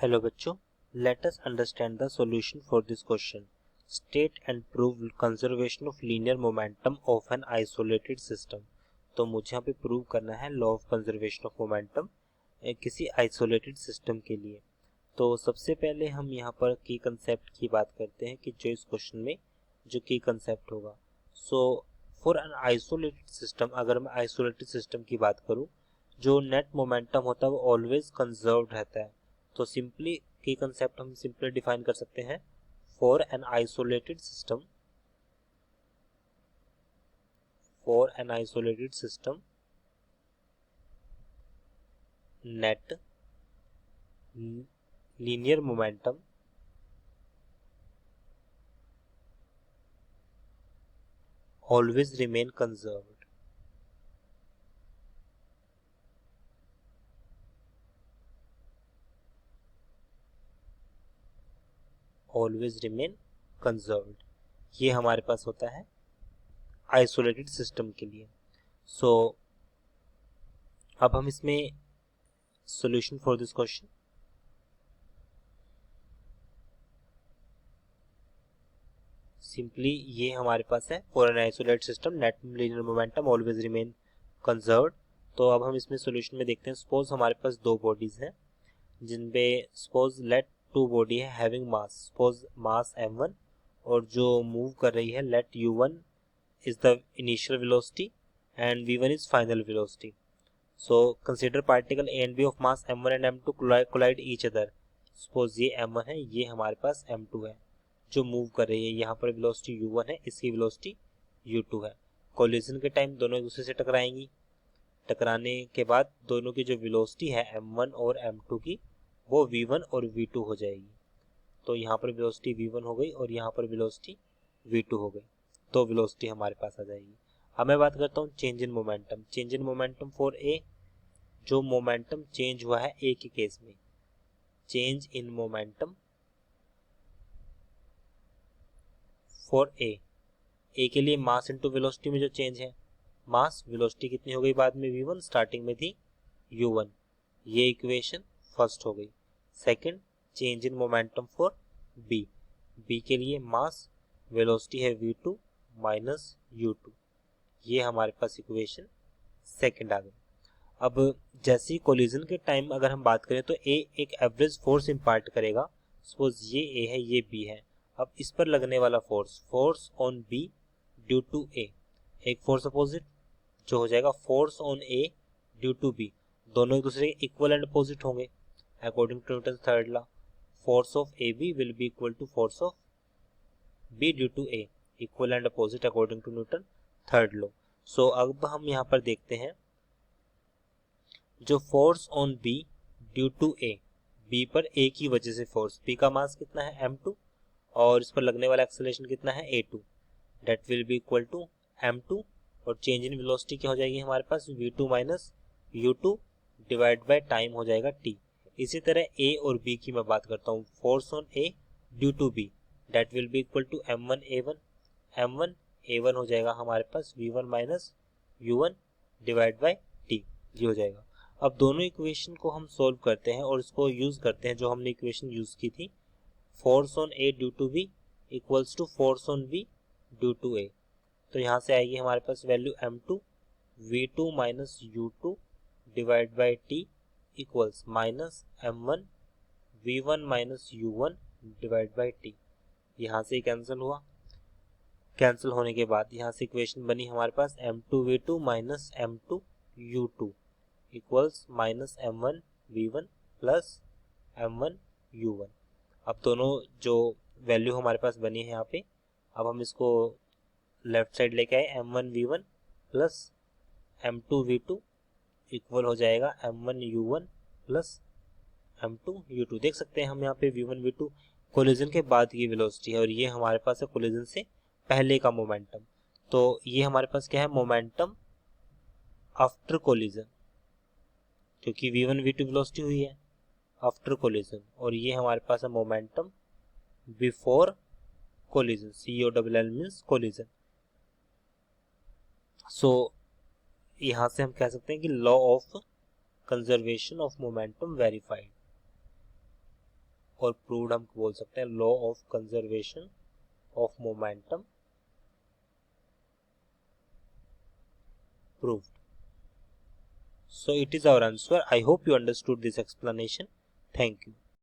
Hello बच्चों, let us understand the solution for this question. State and prove conservation of linear momentum of an isolated system. तो मुझे यहाँ पे prove करना है law of conservation of momentum किसी isolated system के लिए। तो सबसे पहले हम यहाँ पर की कंसेप्ट की बात करते हैं कि जो इस क्वेश्चन में जो की कंसेप्ट होगा। So for an isolated system, अगर मैं आइसोलेटेड सिस्टम की बात करूँ, जो नेट मोमेंटम होता है वो ऑलवेज कंजर्व्ड रहता है। तो सिंपली की कंसेप्ट हम सिंपली डिफाइन कर सकते हैं, for an isolated system net linear momentum always remain conserved. Always remain conserved, ये हमारे पास होता है आइसोलेटेड सिस्टम के लिए। सो अब हम इसमें solution for this question, simply ये हमारे पास है for an isolated system net linear momentum always remain conserved. तो अब हम इसमें सॉल्यूशन में देखते हैं। सपोज हमारे पास दो बॉडीज हैं जिनपे सपोज लेट टू बॉडी है हैविंग मास, सपोज मास m1 और जो मूव कर रही है late u1 is the initial velocity and v1 is final velocity. So consider particle A and B of mass m1 and m2 collide each other. Suppose ये m1 है, ये हमारे पास m2 है जो मूव कर रही है। यहाँ पर वेलोसिटी u1 है, इसकी वेलोसिटी u2 है। कोलिजन के टाइम दोनों एक दूसरे से टकराएंगी। टकराने के बाद दोनों की जो वेलोसिटी है m1 और m2 की, वो v1 और v2 हो जाएगी। तो यहाँ पर वेलोसिटी v1 हो गई और यहाँ पर वेलोसिटी v2 हो गई, तो वेलोसिटी हमारे पास आ जाएगी। अब मैं बात करता हूँ change in momentum. Change in momentum for a, जो मोमेंटम चेंज हुआ है ए के केस में, change in momentum for a के लिए मास इनटू वेलोसिटी में जो चेंज है, मास वेलोसिटी कितनी हो गई बाद में v1, स्टार्टिंग में थी u1, ये इक्वेशन फर्स्ट हो गई। Second, change in momentum for B के लिए मास वेलोसिटी है v2 माइनस u2, ये हमारे पास इक्वेशन सेकंड आ गई। अब जैसे ही कोलिजन के टाइम अगर हम बात करें तो ए एक एवरेज फोर्स इम्पार्ट करेगा। सपोज ये ए है, ये बी है। अब इस पर लगने वाला force on B due to A, एक फोर्स अपोजिट जो हो जाएगा force on A due to B, दोनों एक दूसरे के इक्वल एंड अपोजिट होंगे according to Newton third law. Force of A B will be equal to force of B due to A, equal and opposite according to Newton third law. So अब हम यहाँ पर देखते हैं जो force on B due to A, B पर ए की वजह से फोर्स, बी का मास कितना है m2 और इस पर लगने वाला एक्सेलरेशन कितना है a2, that will be equal to m2 और चेंज इन वेलोसिटी क्या हो जाएगी हमारे पास v2 minus u2 divide by time हो जाएगा t। इसी तरह a और b की मैं बात करता हूँ, force on a due to b that will be equal to m1 a1 हो जाएगा हमारे पास v1 minus u1 divide by t, ये हो जाएगा। अब दोनों इक्वेशन को हम सोल्व करते हैं और इसको यूज करते हैं जो हमने इक्वेशन यूज की थी, force on A due to B equals to force on B due to A. तो यहाँ से आएगी हमारे पास value m2 v2 minus u2 divide by t equals minus m1 v1 minus u1 divide by t। यहाँ से cancel हुआ, cancel होने के बाद यहाँ से इक्वेशन बनी हमारे पास m2 v2 minus m2 u2 equals minus m1 v1 plus m1 u1। अब दोनों जो वैल्यू हमारे पास बनी है यहाँ पे, अब हम इसको लेफ्ट साइड लेके आए, m1 v1 plus m2 v2 equal हो जाएगा m1 u1 plus m2 u2। देख सकते हैं हम यहाँ पे v1 v2 कोलिजन के बाद की वेलोसिटी है और ये हमारे पास है कोलिजन से पहले का मोमेंटम। तो ये हमारे पास क्या है, मोमेंटम आफ्टर कोलिजन, क्योंकि v1 v2 वेलोसिटी हुई है आफ्टर कोलिजन, और ये हमारे पास है momentum before collision, COLL means collision. So यहाँ से हम कह सकते हैं कि law of conservation of momentum verified. और प्रूव्ड हम बोल सकते हैं law of conservation of momentum proved. So it is our answer. I hope you understood this explanation. Thank you.